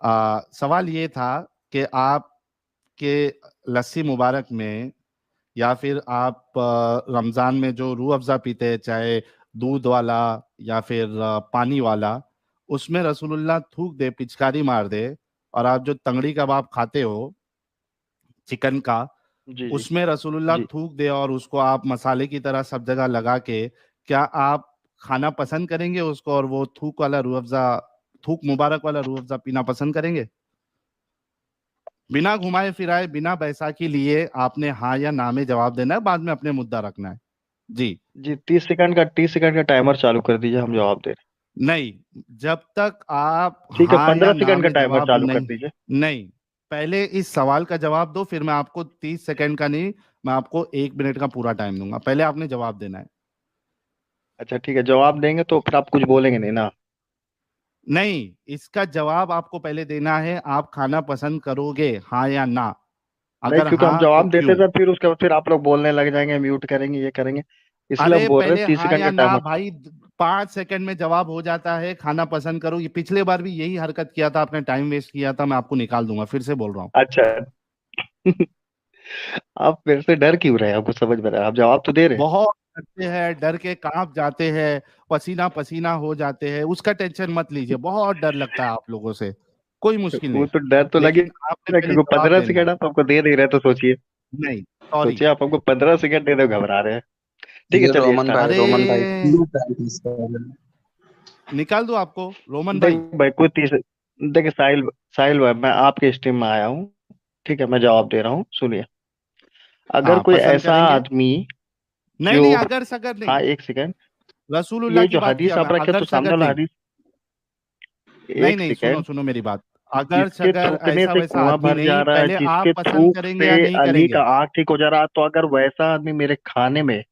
सवाल ये था कि आप के लस्सी मुबारक में, या फिर आप रमजान में जो रूह अफ़ज़ा पीते हैं, चाहे दूध वाला या फिर पानी वाला, उसमें रसूलुल्लाह थूक दे, पिचकारी मार दे, और आप जो तंगड़ी कबाब खाते हो चिकन का, जी जी उसमें रसूलुल्लाह जी। थूक दे और उसको आप मसाले की तरह सब जगह लगा के, क्या आप खाना पसंद करेंगे उसको, और वो थूक वाला रूह अफ़ज़ा, थूक मुबारक वाला रूह अफ़ज़ा पीना पसंद करेंगे? बिना घुमाए फिराए, बिना बैसाखी लिए आपने हाँ या ना में जवाब देना है, बाद में अपने मुद्दा रखना है। जी। जी, 30 सेकंड का टाइमर चालू कर दीजिए, हम जवाब दे रहे नहीं, जब तक आप हैं। ठीक है, हाँ या 15 सेकंड ना का में टाइमर जवाब चालू कर नहीं, दीजिए। नहीं, पहले इस सवाल का जवाब दो, फिर मैं आपको 30 सेकंड का नहीं, मैं आपको 1 मिनट का पूरा टाइम दूंगा। पहले आपने जवाब देना है। अच्छा ठीक है, जवाब देंगे तो फिर आप कुछ बोलेंगे नहीं ना? नहीं, इसका जवाब आपको पहले देना है, आप खाना पसंद करोगे हाँ या ना? नहीं, अगर क्योंकि हम हाँ तो जवाब देते क्यों? थे फिर उसके बाद फिर आप लोग बोलने लग जाएंगे, म्यूट करेंगे, ये करेंगे। इसलिए हम अरे बोल रहे हैं पहले 30 हाँ सेकंड का या ना टाइमर चालू। भाई, 5 सेकंड में जवाब हो जाता है। खाना पसंद करो, ये पिछले बार भी यही हरकत किया था आपने, टाइम वेस्ट किया था। मैं आपको निकाल दूंगा, फिर से बोल रहा हूँ। अच्छा। आप मेरे से डर क्यों रहे हैं? आपको समझ में रहा है, आप जवाब तो दे रहे हैं। बहुत डरते हैं, डर के कांप जाते हैं, पसीना पसीना हो जाते हैं, उसका टेंशन मत लीजिए। बहुत डर लगता है आप लोगों से, कोई मुश्किल वो नहीं। तो डर तो लगे लेकिन आपने ना, पहले क्योंकि जवाब पंद्रह देना है। सेकंड आप हमको दे नहीं रहे, तो सोचिए। नहीं, सॉरी। सोचिए आप हमको 15 सेकंड दे दो, घबरा रहे हैं। ठीक है, ये चलिए रोमन स्टार्ट भाई, अरे, करिए। रोमन भाई लो टाइम इसका। निकाल दो आपको रोमन भाई। देख भाई, कोई 30। देखिए साहिल, साहिल भाई, मैं आपके स्ट्रीम में आया हूँ। ठीक है, मैं जवाब दे रहा हूँ, सुनिए। अगर हाँ, कोई पसंद ऐसा करेंगे। आदमी नहीं जो, नहीं, अगर सगर हाँ नहीं, एक सेकंड, रसूलुल्लाह ये की जो बात हदीस किया मैं, आप रखे तो अगर सामने सगर वाला नहीं। हदीस, नहीं एक नहीं, सुनो सेकंड। सुनो मेरी बात। अगर जिसके सगर थूकने ऐसा से वैसा कुआं आदमी भर जा नहीं, रहा है, पहले जिसके आप पसंद थूक करेंगे से या नहीं अली का करेंगे? आँख ठीक हो जा रहा, तो अगर वैसा आदमी मेरे खाने में,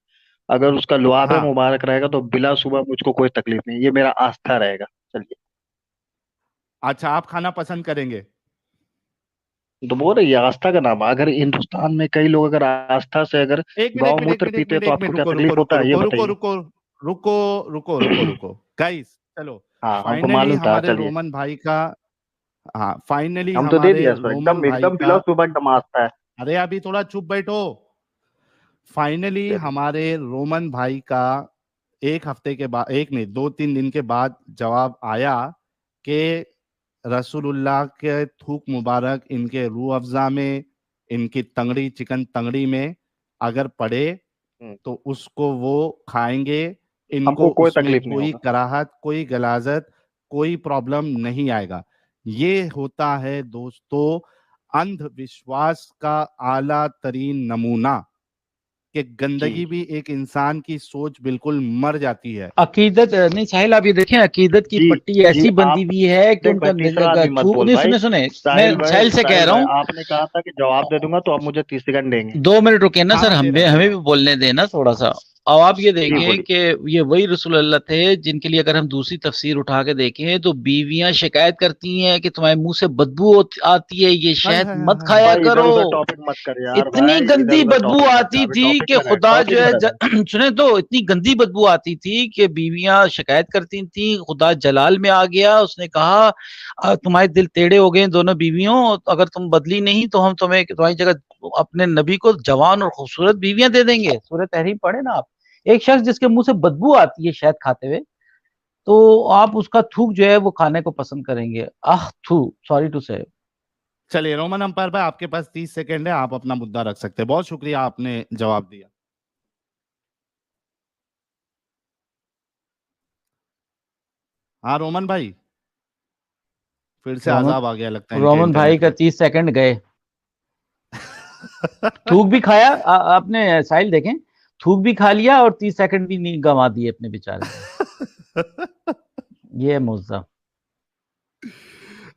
अगर उसका लुआब हाँ, मुबारक रहेगा तो बिला सुबह मुझको कोई तकलीफ नहीं, ये मेरा आस्था रहेगा। चलिए। अच्छा, आप खाना पसंद करेंगे। तो बोल रही है आस्था का नाम है। अगर हिंदुस्तान में कई लोग अगर आस्था से अगर एक मिनट, एक मिनट, एक गौमूत्र मिनट, एक पीते हैं, मिनट, तो एक आपको मिनट, क्या रुको रुको तकलीफ रुको होता है, ये रुको रुको बताइए। रुको रुको रुको रुको रुको गाइस, चलो। हाँ, हमको फाइनली मालूम था, हमारे चलिए। रोमन भाई का, हाँ फाइनली हम तो दे हमारे दिया इसको, रोमन एकदम भाई एकदम का, बिला सुबह एकदम आस्था है। अरे अभी थोड़ा चुप बैठो। फाइनली चलिए। हमारे रोमन भाई का एक हफ्ते के बाद, एक नहीं 2-3 दिन के बाद जवाब आया कि रसूलुल्लाह के थूक मुबारक इनके रूह अफ़ज़ा में, इनकी तंगड़ी, चिकन तंगड़ी में अगर पड़े हम्म, तो उसको वो खाएंगे। इनको हमको कोई उसमें तकलीफ नहीं कोई होगा। कराहत, कोई गलाजत, कोई प्रॉब्लम नहीं आएगा। ये होता है दोस्तों अंधविश्वास का आला तरीन नमूना, कि जी। गंदगी भी एक इंसान की सोच बिल्कुल मर जाती है। अकीदत नहीं साहिल, आप ये देखें, अकीदत की जी पट्टी जी। ऐसी बंधी आप हुई है कि देख भाई, उनका तीसरा आदमी मत थूक बोल नहीं, भाई। सुने सुने, मैं साहिल से कह साहिल रहा भाई, हूँ। आपने कहा था कि जवाब दे दूंगा, तो आप मुझे 30 सेकंड देंगे। 2 मिनट रुके ना हाँ, सर, मैं दे रहा हमें हूँ, दे हमें रहा भी हूँ। बोलने देना थोड़ा सा। अब आप ये जी देखें बोलिए। कि ये वही रसूलुल्लाह थे जिनके लिए अगर हम दूसरी तफसीर उठा के देखें तो बीवियां शिकायत करती हैं कि तुम्हारे मुंह से बदबू आती है, ये हाय शहद हाय मत हाय हाय। खाया भाई इधर करो। उधर टॉपिक मत कर यार, इतनी भाई इधर गंदी उधर बदबू टॉपिक मत कर, आती अभी थी टॉपिक कि में रहे, खुदा टॉपिक जो में है रहे। सुने तो, इतनी गंदी बदबू आती थी कि बीवियां शिकायत करती थी, खुदा जलाल में आ गया, उसने कहा तुम्हारे दिल टेढ़े हो गए दोनों बीवियों, तो अगर तुम बदली नहीं तो हम तुम्हें तुम्हारी जगह अपने नबी को जवान और खूबसूरत बीवियां दे देंगे। सूरह तहरीम पढ़े ना आप। एक शख्स जिसके मुंह से बदबू आती है शहद खाते हुए, तो आप उसका थूक जो है वो खाने को पसंद करेंगे। आह थू, सॉरी टू से। चलिए रोमन अंपायर भाई, आपके पास 30 सेकंड है, आप अपना मुद्दा रख सकते हैं। बहुत शुक्रिया, आपने जवाब दिया। हाँ रोमन भाई, फिर से रोमन अजाब आ गया लगता है इनके रोमन भाई इंटरनेट का पे। 30 सेकंड गए। थूक भी खाया आपने साहिल देखें, थूक भी खा लिया और 30 सेकंड भी नहीं गंवा दिए अपने बेचारे ने। ये है मुद्दा।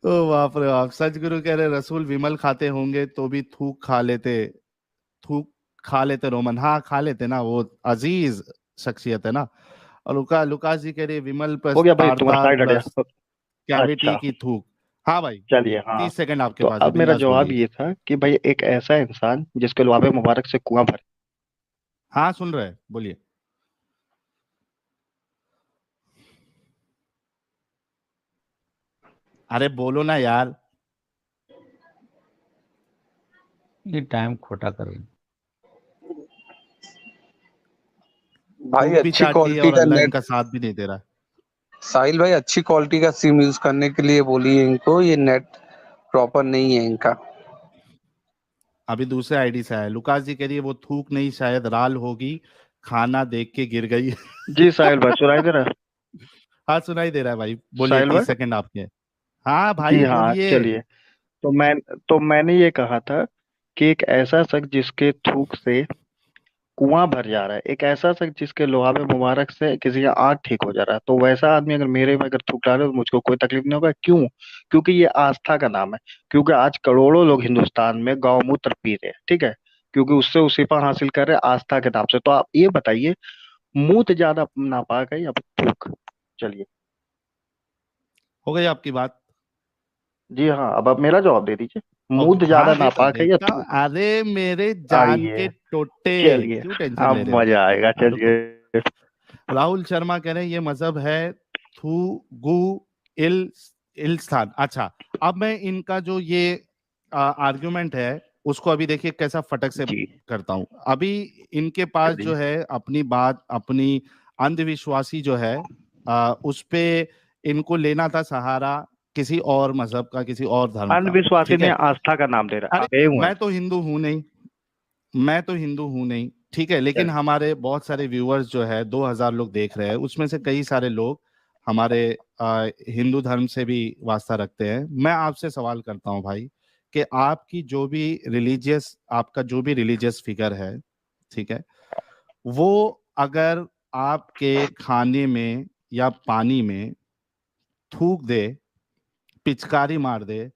ओ बाप रे बाप, सच गुरु कह रहे रसूल विमल खाते होंगे तो भी थूक खा लेते, थूक खा लेते रोमन। हाँ खा लेते ना, वो अजीज शख्सियत है ना। और लुकास जी कह रहे विमल हो प्लस गया भाई, तार तुम्हारा तार साइड हट प्लस गया। कैविटी अच्छा। की थूक। हाँ भाई, चलिए हाँ। 30 सेकंड आपके तो पास है, अब मेरा बिंदास जवाब बोलिए। ये था कि भाई एक ऐसा इंसान जिसके लुआबे मुबारक से कुआं भरे। हाँ सुन रहे हैं, बोलिए। अरे बोलो ना यार, ये टाइम खोटा कर रहे हैं। भाई भूख भी अच्छी चाहती है क्वालिटी और का अल्लाह नेट, इनका साथ भी नहीं दे रहा। साहिल भाई अच्छी क्वालिटी का सिम यूज करने के लिए बोलिए इनको, ये नेट प्रॉपर नहीं है इनका। अभी दूसरे आईडी से आया, लुकास जी कह रही है वो थूक नहीं शायद राल होगी, खाना देख के गिर गई। जी साहिल भाई सुनाई दे रहा है? हाँ सुनाई दे रहा है भाई, बोलिए, साहिल 30 भाई सेकंड आपके। हाँ जी भाई हाँ बोलिए। चलिए। तो मैंने ये कहा था कि एक ऐसा शख्स जिसके थूक से कुआं भर जा रहा है, एक ऐसा शख्स जिसके लोहाबे मुबारक से किसी का आंख ठीक हो जा रहा है, तो वैसा आदमी अगर मेरे में अगर थूक डाले तो मुझको कोई तकलीफ नहीं होगा। क्यों? क्योंकि ये आस्था का नाम है। क्योंकि आज करोड़ों लोग हिंदुस्तान में गौमूत्र पी रहे हैं, ठीक है, क्योंकि उससे उसीपा हासिल कर रहे हैं आस्था के नाम से। तो आप ये बताइए, मूत ज्यादा नापाक है या थूक? चलिए। हो गई आपकी बात। जी हाँ, अब आप मेरा जवाब दे दीजिए। मूत ओके, ज्यादा हाँ देता नापाक है या देता हूँ। थूक? अरे मेरे जान आइए, के टोटे, चलिए, क्यों टेंशन ले अब रहे हो? मजा आएगा। हाँ रुको। चलिए। राहुल शर्मा कह रहे हैं ये मजहब है थू गु इल इल स्थान। अच्छा, अब मैं इनका जो ये आर्गुमेंट है उसको अभी देखिए कैसा फटक से जी करता हूं। अभी इनके पास चलिए। जो है अपनी बात, अपनी अंधविश्वासी जो है उस पे इनको लेना था सहारा किसी और मजहब का, किसी और धर्म का, अंधविश्वासी ठीक ने है। आस्था का नाम दे रहा है, अरे आप ये हुए। मैं तो हिंदू हूं नहीं, मैं तो हिंदू हूं नहीं, ठीक है, लेकिन चलिए। हमारे बहुत सारे व्यूअर्स जो है 2000 लोग देख रहे हैं, उसमें से कई सारे लोग हमारे हिंदू धर्म से भी वास्ता रखते हैं। मैं आपसे सवाल करता हूं भाई कि आपकी जो भी रिलीजियस, आपका जो भी रिलीजियस फिगर है, ठीक है, वो अगर आपके खाने में या पानी में थूक दे, पिचकारी मार दे,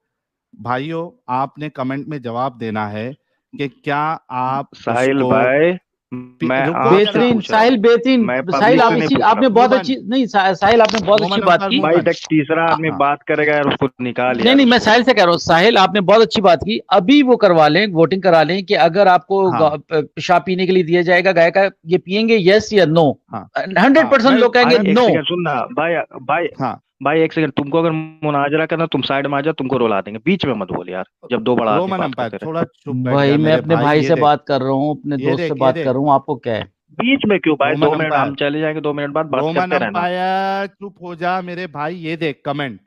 भाइयों आपने कमेंट में जवाब देना है कि क्या आप साहिल उसको भाई, मैं रुको आपसे जरा, बेहतरीन पूछ रहा साहिल, हूँ, बेहतरीन मैं साहिल, पब्लिक आप से नहीं इसी पूछ रहा आपने हूँ। बहुत मूव ऑन, अच्छी, नहीं साहिल आपने बहुत मोमन अच्छी बात अख्तर की। मूव भाई ऑन। देख, तीसरा आदमी हाँ बात करेगा यार, उसको निकाल नहीं यार नहीं, मैं उसको। साहिल से कह रहा हूँ, साहिल आपने बहुत अच्छी बात की। अभी वो करवा लें, वोटिंग करा लें कि अगर आपको हाँ पेशाब पीने के लिए दिया जाएगा गाय का, ये पियेंगे यस या नो? हाँ 100% लोग भाई कहेंगे एक नो। सेकंड सुनना, भाई भाई हाँ। भाई एक सेकंड, तुमको अगर मुनाजरा करना तुम साइड में आ जाओ, तुमको रुला देंगे, बीच में मत बोल यार, जब दो बड़ा आदमी रोमन बात अंपायर करते रहे। थोड़ा चुप बैठ भाई जा मैं मेरे अपने भाई, भाई ये से देख, बात कर रहा हूँ, अपने ये दोस्त से देख, ये बात कर देख, रहा हूँ, आपको क्या है? बीच में क्यों भाई? रोमन 2 मिनट हम अंपायर, चले जाएंगे, 2 मिनट बाद बात रोमन करते रहना। अंपायर चुप हो जा मेरे भाई। ये देख कमेंट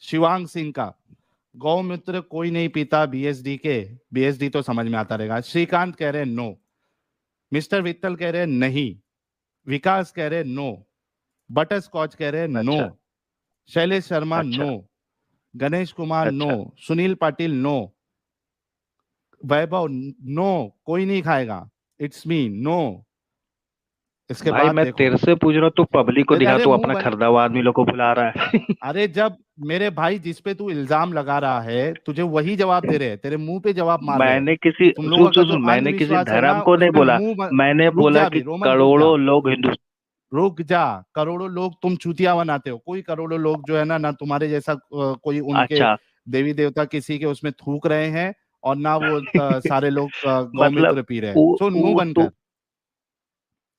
शिवांग सिंह का, गौमूत्र कोई नहीं पीता बीएसडी के, बीएसडी तो समझ में आता रहेगा। श्रीकांत कह रहे हैं नो, मिस्टर वित्तल कह रहे हैं नहीं, विकास कह रहे हैं नो, बटर स्कॉच कह रहे हैं नो, अच्छा शैलेश शर्मा अच्छा नो, गणेश कुमार नो, अच्छा। सुनील पाटिल नो, वैभव नो, कोई नहीं खाएगा, इट्स मी नो। इसके भाई बाद मैं देखो, तेरे से पूछ रहा हूँ, तू पब्लिक को दिखा, अरे तू मुंह अपना बंद। खरीदा हुआ आदमी लोग को बुला रहा है। अरे जब मेरे भाई जिस पे तू इल्जाम लगा रहा है तुझे वही जवाब दे रहे हैं, तेरे मुंह पे जवाब मार रहे हैं। मैंने किसी तुम सुन लोगों का सुन जो सुन, मैंने किसी अंधविश्वास है धर्म ना को नहीं उसमें बोला। मैंने रुक बोला जा कि अभी रोमन, रुक जा, करोड़ों लोग हिंदू। रुक जा। करोड़ों लोग तुम चूतिया बनाते हो, कोई करोड़ों लोग जो है ना, ना तुम्हारे जैसा कोई उनके अच्छा, देवी देवता किसी के उसमें थूक रहे हैं, और ना वो सारे लोग मतलब गौमूत्र पी रहे हैं। सुन मुंह बंद तू कर।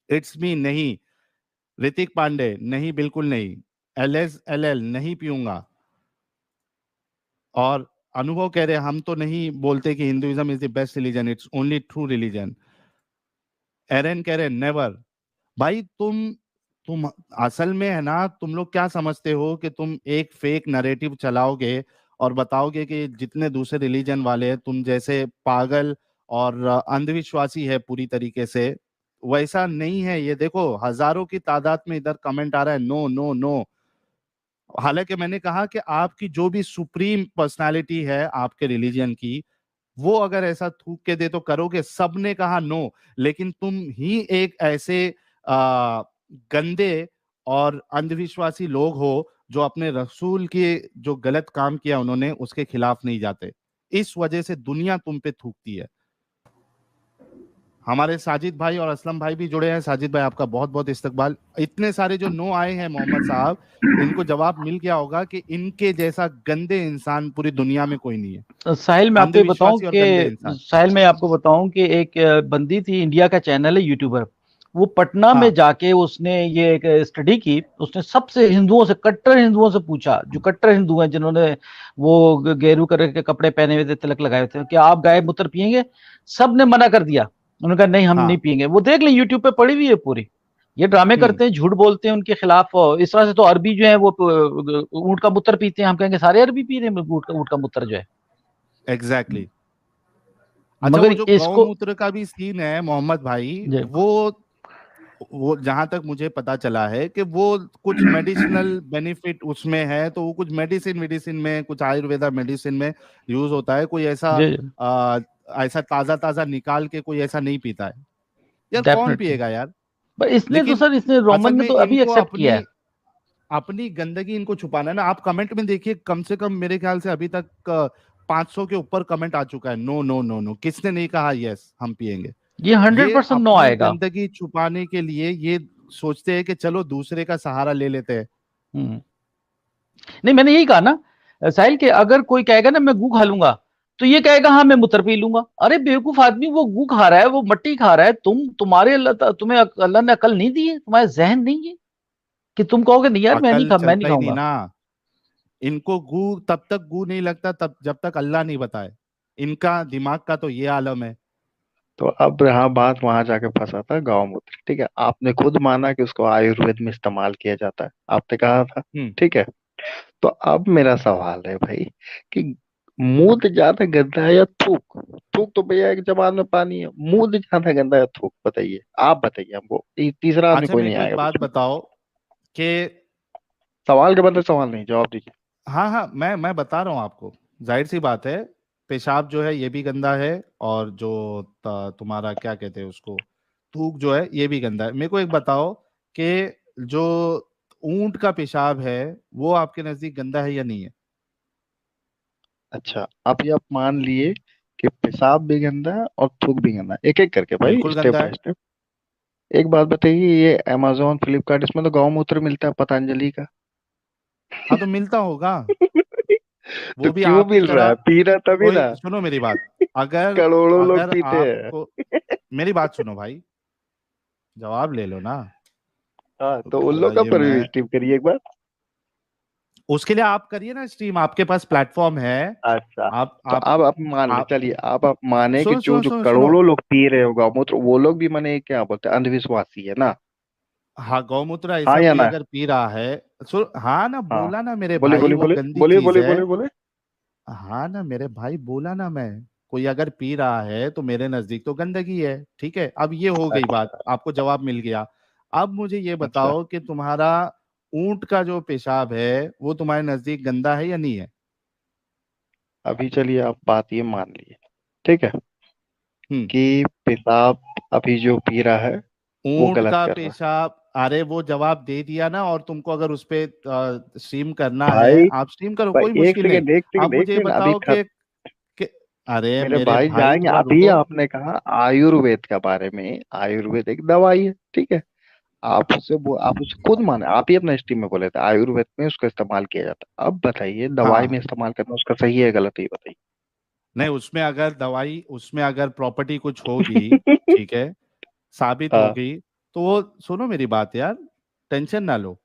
इट्स मी नहीं, ऋतिक पांडे नहीं, बिल्कुल नहीं, LSLL नहीं पीऊंगा, और अनुभव कह रहे हैं हम तो नहीं बोलते कि Hinduism is the best religion, it's only true religion. Aaron कह रहे हैं नेवर। भाई तुम असल में है ना, तुम लोग क्या समझते हो कि तुम एक फेक नैरेटिव चलाओगे और बताओगे कि जितने दूसरे रिलीजन वाले हैं तुम जैसे पागल और अंधविश्वासी है पूरी तरीके से, वैसा नहीं है। ये देखो हजारों की तादाद में इधर कमेंट आ रहा है नो नो नो। हालांकि मैंने कहा कि आपकी जो भी सुप्रीम पर्सनालिटी है आपके रिलीजन की, वो अगर ऐसा थूक के दे तो करोगे। सबने कहा नो, लेकिन तुम ही एक ऐसे गंदे और अंधविश्वासी लोग हो जो अपने रसूल के जो गलत काम किया उन्होंने उसके खिलाफ नहीं जाते। इस वजह से दुनिया तुम पे थूकती है। हमारे साजिद भाई और असलम भाई भी जुड़े हैं। साजिद भाई आपका बहुत बहुत इस्तकबाल। इतने सारे जो नो आए हैं मोहम्मद साहब, इनको जवाब मिल गया होगा कि इनके जैसा गंदे इंसान पूरी दुनिया में कोई नहीं है। साहिल मैं आपको ये बताऊं अंधविश्वासी और गंदे कि इंसान। साहिल मैं आपको बताऊं कि एक बंदी थी, इंडिया का चैनल है यूट्यूबर, वो पटना हाँ। में जाके उसने ये एक स्टडी की, उसने सबसे हिंदुओं से, कट्टर हिंदुओं से पूछा, जो कट्टर हिंदू हैं जिन्होंने वो गेरू कलर के कपड़े पहने हुए थे, तिलक लगाए हुए थे, कि आप गाय मूत्र पियेंगे? सब ने मना कर दिया, उन्होंने कहा नहीं हम हाँ। नहीं पियेंगे। वो देख लें, यूट्यूब पे पड़ी हुई है पूरी। ये ड्रामे करते हैं, झूठ बोलते हैं उनके खिलाफ। और इस तरह से तो अरबी जो है वो ऊंट का मूत्र पीते हैं, हम कहेंगे सारे अरबी पी रहे हैं ऊंट का मूत्र जो है। एग्जैक्टली। अच्छा, मगर वो जो इसको गौमूत्र का भी सीन है मोहम्मद भाई, जी, वो जहां तक मुझे पता चला है कि वो कुछ मेडिसिनल बेनिफिट उसमें है, तो वो कुछ मेडिसिन में, कुछ आयुर्वेदा मेडिसिन में यूज होता है। कोई ऐसा जी, ऐसा ताजा ताजा निकाल के कोई ऐसा नहीं पीता है यार, कौन डेफिनेटली। पिएगा यार। पर इसने तो लेकिन सर, इसने रोमन असल ने में तो अभी इनको एक्सेप्ट किया है। अपनी गंदगी इनको छुपाना है ना। आप कमेंट में देखिए, कम से कम मेरे ख्याल से अभी तक 500 के ऊपर कमेंट आ चुका है, नो नो नो नो, किसने नहीं कहा यस हम पिएंगे। ये हंड्रेड ये परसेंट नो अपनी आएगा। गंदगी छुपाने के लिए ये सोचते हैं कि चलो दूसरे का सहारा ले लेते हैं। हम्म। नहीं, मैंने यही कहा ना साहिल, के अगर कोई कहेगा ना मैं गू खा लूंगा, तो ये कहेगा हाँ मैं मूत्र पी लूंगा। अरे बेवकूफ आदमी, वो गू खा रहा है, वो मट्टी खा रहा है, तुम्हारे तुम्हें अल्लाह ने अकल नहीं दी है, तुम्हारे जहन नहीं है कि तुम कहोगे नहीं यार मैं नहीं अकल खा, मैं नहीं चलता ही नहीं खाऊंगा। ना। इनको गू तब तक गू नहीं लगता तब जब तक अल्लाह नहीं बताए। इनका दिमाग का तो ये आलम है। तो अब यहाँ बात वहां जाके फंसा था गौमूत्र, ठीक है, आपने खुद माना कि उसको आयुर्वेद में इस्तेमाल किया जाता है, आपने कहा था, हम्म। ठीक है। तो अब मेरा सवाल है भाई कि मूत्र ज्यादा गंदा है या थूक? थूक तो भैया एक जबान में पानी है, मूत्र ज्यादा गंदा है थूक? बताइए, आप बताइए हमको, तीसरा आदमी अच्छा, कोई मेरे नहीं को एक आएगा बात बीच में। बताओ कि सवाल के बदले सवाल नहीं, जवाब दीजिए। हाँ हाँ, मैं बता रहा हूँ आपको। जाहिर सी बात है, पेशाब जो है ये भी गंदा है, और जो तुम्हारा क्या कहते हैं उसको, थूक जो है ये भी गंदा है। मेरे को एक बताओ कि जो ऊंट का पेशाब है वो आपके नजदीक गंदा है या नहीं है? अच्छा, अभी आप मान लिए कि पेशाब भी गंदा है और थूक भी गंदा है, एक एक करके भाई, बिल्कुल स्टेप गंदा बाय है। स्टेप। एक बात बताइए, ये अमेजोन फ्लिपकार्ट इसमें तो गौमूत्र मिलता है पतंजलि का। हाँ, तो मिलता होगा। तो वो भी क्यों आपकी मिल रहा तरह। है? पी रहा तभी कोई ना। सुनो मेरी बात, अगर करोड़ों लोग अगर पीते हैं। आपको, मेरी बात सुनो भाई, जवाब ले लो ना। हाँ, तो तो उन थोड़ा लोग का ये पर मैं, स्टीम करिए एक बार। उसके लिए आप करिए ना स्ट्रीम, आपके पास प्लेटफॉर्म है। अच्छा, आप तो आप अब आप मान ले, आप चलिए आप माने कि सुनो जो सुनो जो सुनो सुनो। करोड़ों लोग पी रहे हो गौमूत्र, वो लोग भी माने क्या बोलते हैं, अंधविश्वासी है ना? हाँ, गौमूत्र हाँ ऐसा या कोई ना? अगर पी रहा है, हाँ ना, हाँ, बोला ना मेरे बोले भाई, बोले वो बोले गंदी बोले चीज बोले है। बोले बोले। हाँ ना मेरे भाई, बोला ना मैं, कोई अगर पी रहा है तो मेरे नजदीक तो गंदगी है। ठीक है, अब ये हो गई बात, अच्छा आपको जवाब मिल गया। अब मुझे ये अच्छा, बताओ कि तुम्हारा ऊंट का जो पेशाब है वो तुम्हारे नजदीक गंदा है या नहीं है? अभी चलिए आप बात ये मान लिए, ठीक है, हम्म। कि पेशाब अभी जो पी रहा है वो ऊंट गलत का कर रहा पेशाब, अरे वो जवाब दे दिया ना। और तुमको अगर उस पे स्ट्रीम करना है। है, भाई आप स्ट्रीम करो, भाई, कोई एक मुश्किल नहीं। सेकेंड एक आप सेकेंड एक मुझे ये सेकेंड, बताओ कि अरे मेरे मेरे भाई भाई जाएंगे, थोड़ा अभी रुको। आपने कहा आयुर्वेद के बारे में, आयुर्वेद एक दवाई है, ठीक है, आप उससे खुद माने, आप ही अपने स्टीम में बोले थे आयुर्वेद में उसका इस्तेमाल किया जाता है। अब बताइए, दवाई में हाँ, इस्तेमाल करना उसका सही है गलत है, ये बताइए। नहीं, उसमें अगर दवाई, उसमें अगर प्रॉपर्टी कुछ होगी, ठीक है, साबित हाँ, होगी, तो वो, सुनो मेरी बात यार, टेंशन ना लो।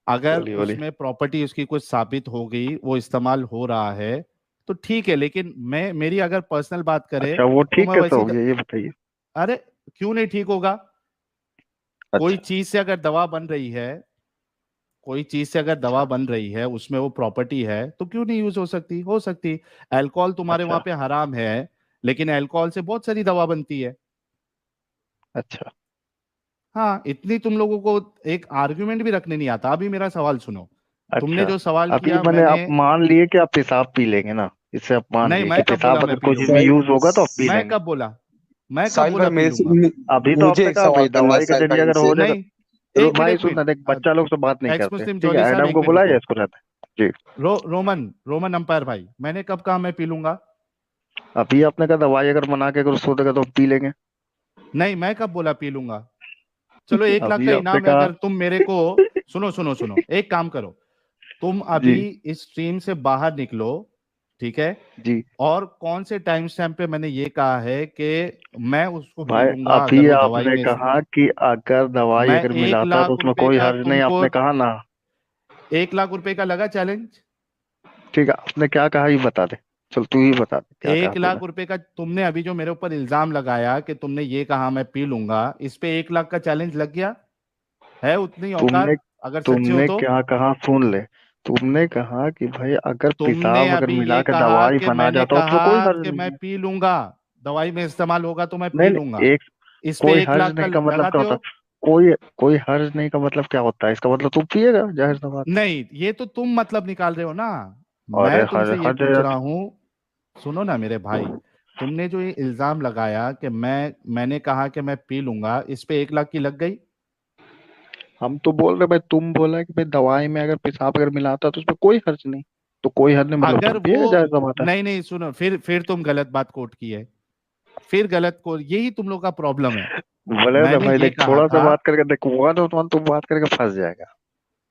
अगर बोलिए बोलिए। उसमें प्रॉपर्टी उसकी कुछ साबित हो गई, वो इस्तेमाल हो रहा है, तो ठीक है। लेकिन मैं, मेरी अगर पर्सनल बात करें अच्छा, वो तो ठीक मैं कैसे वैसी हो गया ये बताइए। अरे क्यों नहीं ठीक होगा? कोई अच्छा चीज से अगर दवा बन रही है, कोई चीज से अगर दवा अच्छा बन रही है, उसमें वो प्रॉपर्टी है, तो क्यों नहीं यूज हो सकती? हो सकती। अल्कोहल तुम्हारे वहां अच्छा पे हराम है, लेकिन अल्कोहल से बहुत सारी दवा बनती है। अच्छा हाँ, इतनी तुम लोगों को एक आर्ग्यूमेंट भी रखने नहीं आता। अभी मेरा सवाल सुनो। तुमने अच्छा। जो सवाल अभी किया, मैंने, आप मैंने, मान लिए कि आप पेशाब पी लेंगे ना, इससे आप मान नहीं, लिए कि मैं कब बोला पेशाब मैं अगर पी कोई चीज में लूंगा? यूज होगा तो आप पी मैं लेंगे। कब बोला? मैं कब साहिल भाई बोला पी मेरे से लूंगा? अभी तो मुझे आपने एक कहा भाई सवाल करना है दवाई के साहिल जरिए भाई अगर इनसे। हो जाएगा। नहीं, एक मिनट, एक सुनना मिनट। देख, बच्चा लोग से बात नहीं एक्स करते, मुस्लिम ठीक है, जॉली साहब, एडम एक को मिनट बुलाया रुको। जाए, इसको रहता है जी। रोमन रोमन अंपायर भाई, मैंने कब कहा मैं पी लूंगा? अभी आपने कहा दवाई अगर बना के अगर सो देगा तो पी लेंगे। नहीं, मैं कब बोला पी लूंगा? चलो, 1 लाख अभी का आपने इनाम है, कहा अगर तुम मेरे को, सुनो सुनो सुनो, एक काम करो, तुम अभी जी। इस स्ट्रीम से बाहर निकलो, ठीक है। जी और कौन से टाइम स्टैम्प पे मैंने ये कहा है कि मैं उसको पी भाई, लूंगा अभी अगर वो दवाई आपने में कहा कि अगर दवाई मैं अगर 1 मिलाता है तो लाख उसमें रुपए कोई का हर्ज नहीं, तुमको आपने कहा ना। 1 लाख रुपए का लगा चैलेंज। ठीक है, आपने क्या कहा ये बता दे। चल तू ही बता दे क्या कहा 1 तूने। लाख रुपए का तुमने अभी जो मेरे ऊपर इल्जाम लगाया कि तुमने ये कहा मैं पी लूंगा, इस पे 1 लाख का चैलेंज लग गया है? उतनी तुमने औकात अगर सच्चे हो तुमने तो। क्या कहा सुन ले। तुमने कहा कि भाई अगर तुमने पेशाब अगर अभी मिला ये के कहा दवाई कि बना मैंने जाता है उसमें कोई कहा हर्ज कि नहीं मैं है। पी लूंगा, दवाई में इस्तेमाल होगा तो मैं पी नहीं लूंगा। नहीं, एक इस पे कोई 1 हर्ज लाख का नहीं का मतलब क्या लगाते होता हो? है? कोई हर्ज नहीं का मतलब क्या होता है? इसका मतलब तू पिएगा, जाहिर सा बात है। नहीं, ये तो तुम मतलब निकाल रहे हो ना। अरे मैं हर तुमसे ये हर्ज है पूछ यार। रहा हूँ, सुनो ना मेरे भाई। तुमने जो ये इल्जाम लगाया कि मैंने कहा कि मैं पी लूंगा, इस पे 1 लाख की लग गई। हम तो बोल रहे भाई, तुम बोला कि भाई दवाई में अगर पेशाब अगर मिलाता है तो उसमें कोई हर्ज नहीं। तो कोई हर्ज नहीं मतलब अगर तू वो पिएगा, जाहिर सा बात है। नहीं नहीं, सुनो, फिर तुम गलत बात कोट की है। फिर गलत को, यही तुम लोग का प्रॉब्लम है। बोले ना मैंने भाई, ये देख कहा थोड़ा सा था। बात करके देख, वन ऑन वन तू बात करके फंस जाएगा।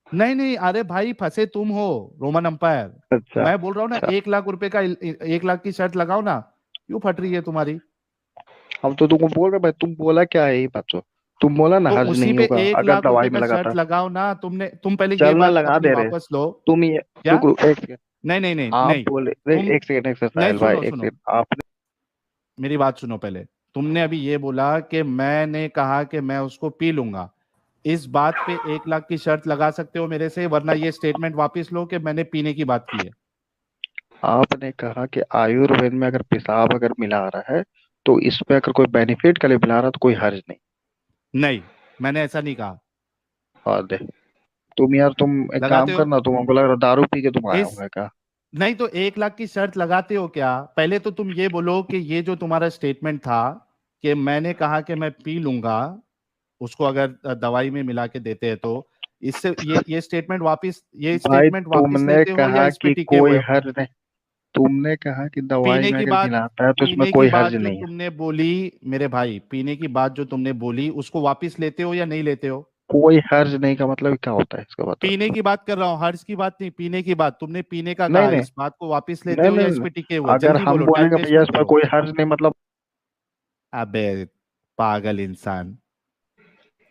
नहीं नहीं, अरे भाई फंसे तुम हो, रोमन अंपायर। अच्छा मैं बोल रहा हूँ ना, अच्छा। 1 लाख रुपए का 1 लाख की शर्त लगाओ ना। क्यों फट रही है तुम्हारी? हम तो तुमको बोल रहे भाई, तुम बोला क्या है यही बात। तो तुम बोला ना तो हर्ज उसी नहीं पे होगा एक अगर लाख दवाई रुपए में का लगाता शर्त है। लगाओ ना। तुम पहले ये चल ना बात लगा अपनी दे रहे। वापस लो। तुम ये क्या? रुक रुक एक सेकंड। नहीं नहीं नहीं आप नहीं। बोले तुम एक सेकंड नहीं, साहिल भाई, सुनो एक सुनो, सेकंड आपने। मेरी बात सुनो पहले। तुमने अभी ये बोला कि मैंने कहा कि मैं उसको पी लूंगा। इस बात पे 1 लाख की शर्त लगा सकते हो मेरे से, वरना ये स्टेटमेंट वापस लो कि मैंने पीने की बात की है। आपने कहा कि आयुर्वेद में अगर पेशाब अगर मिला रहा है तो इस पे अगर कोई बेनिफिट के लिए मिला रहा है तो कोई हर्ज नहीं। नहीं, मैंने ऐसा नहीं कहा। और दे, तुम यार तुम एक काम लगाते हो करना, तुम हमको लग रहा है दारू पी के तुम आया इस होगा क्या। नहीं तो 1 लाख की शर्त लगाते हो क्या? पहले तो तुम ये बोलो कि ये जो तुम्हारा स्टेटमेंट था कि मैंने कहा कि मैं पी लूंगा उसको अगर दवाई में मिला के देते हैं तो, इससे ये भाई स्टेटमेंट वापस तुमने लेते हो या कहा इस पे कि टिके कोई हुए हो? हर्ज नहीं। तुमने कहा कि दवाई पीने में की अगर बात मिलाता है तो उसमें पीने की कोई हर्ज बात जो नहीं है। तुमने बोली, मेरे भाई, पीने की बात जो तुमने बोली उसको वापस लेते हो या नहीं लेते हो? कोई हर्ज नहीं का मतलब क्या होता है इसका पीने मतलब। की बात कर रहा हूँ, हर्ज की बात नहीं, पीने की बात। तुमने पीने का नहीं कहा, नहीं इस बात को वापस लेते नहीं हो नहीं या इस नहीं। पे टिके हुए? अगर जल्दी हम बोलो, टाइम बोलेंगे वेस्ट भैया मत इसमें करो। कोई हर्ज नहीं मतलब। अबे पागल इंसान।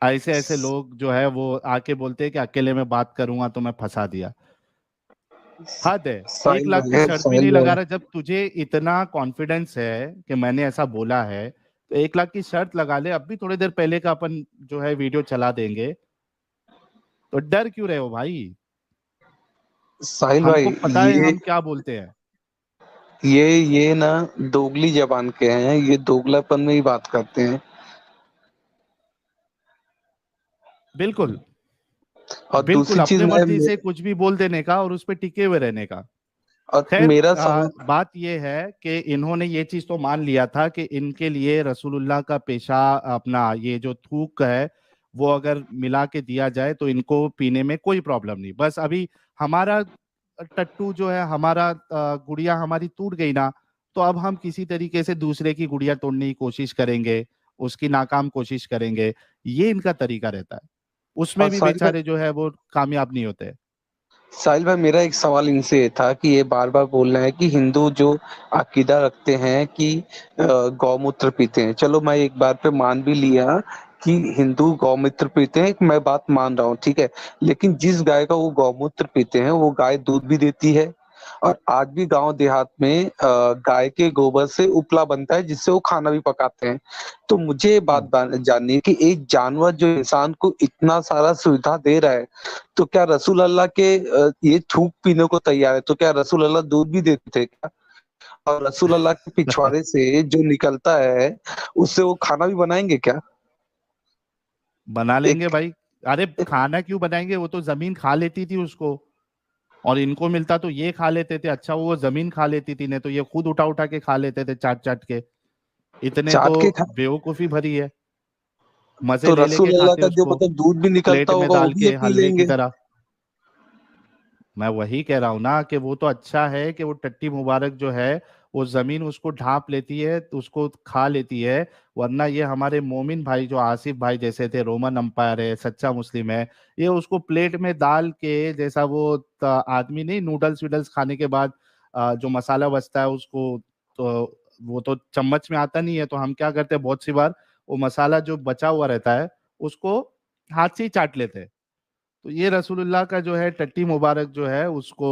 ऐसे ऐसे लोग जो है वो आके बोलते हैं कि अकेले में बात करूंगा तो मैं फंसा दिया। हद है। एक साहिल लाख की भाई, शर्त भी साहिल नहीं लगा भाई, रहा। जब तुझे इतना कॉन्फिडेंस है कि मैंने ऐसा बोला है, तो 1 लाख की शर्त लगा ले। अब भी थोड़ी देर पहले का अपन जो है वीडियो चला देंगे। तो डर क्यों रहे हो भाई? साहिल हमको भाई, पता है हम क्या बोलते हैं। ये ना दोगली जबान के हैं, ये दोगलापन में ही बात करते हैं। बिल्कुल। और बिल्कुल दूसरी चीज अपने मैं मर्जी से कुछ भी बोल देने का और उस पर टिके हुए रहने का। और खैर, मेरा सवाल, बात यह है कि इन्होंने ये चीज तो मान लिया था कि इनके लिए रसूलुल्लाह का पेशा, अपना ये जो थूक है, वो अगर मिला के दिया जाए तो इनको पीने में कोई प्रॉब्लम नहीं। बस अभी हमारा टट्टू जो है, हमारा गुड़िया हमारी टूट गई ना, तो अब हम किसी तरीके से दूसरे की गुड़िया तोड़ने की कोशिश करेंगे, उसकी नाकाम कोशिश करेंगे। ये इनका तरीका रहता है। उसमें और भी साहिल भाई, बेचारे जो है वो कामयाब नहीं होते। मेरा एक सवाल इनसे ये था कि ये बार बार बोल रहे हैं कि हिंदू जो अकीदा रखते हैं कि गौमूत्र पीते हैं। चलो मैं एक बार पे मान भी लिया कि हिंदू गौमूत्र पीते हैं, मैं बात मान रहा हूँ, ठीक है। लेकिन जिस गाय का वो गौमूत्र पीते हैं वो गाय दूध भी देती है। और आज भी गांव देहात में गाय के गोबर से उपला बनता है जिससे वो खाना भी पकाते हैं। तो मुझे ये बात हम्म। जाननी है कि एक जानवर जो इंसान को इतना सारा सुविधा दे रहा है, तो क्या रसूल अल्लाह के ये थूक पीने को तैयार है, तो क्या रसूल अल्लाह दूध भी देते थे क्या? और रसूल अल्लाह के पिछवाड़े से जो निकलता है उससे वो खाना भी बनाएंगे क्या? बना लेंगे एक, भाई। अरे खाना क्यों बनाएंगे? वो तो जमीन खा लेती थी उसको, और इनको मिलता तो ये खा लेते थे। अच्छा, वो जमीन खा लेती थी, नहीं तो ये खुद उठा उठा के खा लेते थे, चाट चाट के। इतने तो चाट के खा, बेवकूफी भरी है। मजे तो ले लेके रसूल अल्लाह खाते का जो उसको, मतलब दूध भी प्लेट निकलता में होगा वो डाल भी ये के पी हलवे की लेंगे। तरह। मैं वही कह रहा हूं ना कि वो तो अच्छा है कि वो टट्टी मुबारक जो है वो जमीन उसको ढांप लेती है, तो उसको खा लेती है। वरना ये हमारे मोमिन भाई जो आसिफ भाई जैसे थे, रोमन अंपायर है, सच्चा मुस्लिम है, ये उसको प्लेट में डाल के, जैसा वो आदमी नहीं नूडल्स वूडल्स खाने के बाद जो मसाला बचता है उसको, तो वो तो चम्मच में आता नहीं है, तो हम क्या करते हैं बहुत सी बार, वो मसाला जो बचा हुआ रहता है उसको हाथ से ही चाट लेते हैं। तो ये रसूलुल्लाह का जो है टट्टी मुबारक जो है उसको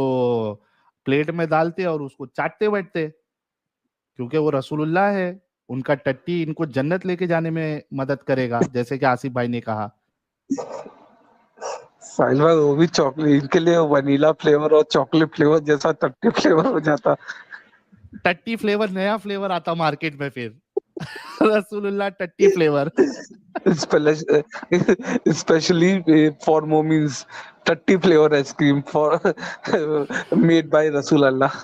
प्लेट में डालते और उसको चाटते बैठते, क्योंकि वो रसूलुल्लाह है, उनका टट्टी इनको जन्नत लेके जाने में मदद करेगा, जैसे कि आसिफ भाई ने कहा। साहिल भाई वो भी चॉकलेट, इनके लिए वनीला फ्लेवर और चॉकलेट फ्लेवर जैसा टट्टी फ्लेवर हो जाता। टट्टी फ्लेवर, नया फ्लेवर आता मार्केट में फिर रसूलुल्लाह टट्टी फ्लेवर। स्पेशली फॉर मोमिन्स, टट्टी flavour ice cream for made by रसूल अल्लाह।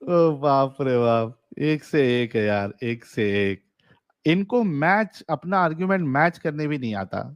ओ बाप रे बाप, एक से एक है यार, एक से एक। इनको मैच, अपना आर्ग्यूमेंट मैच करने भी नहीं आता।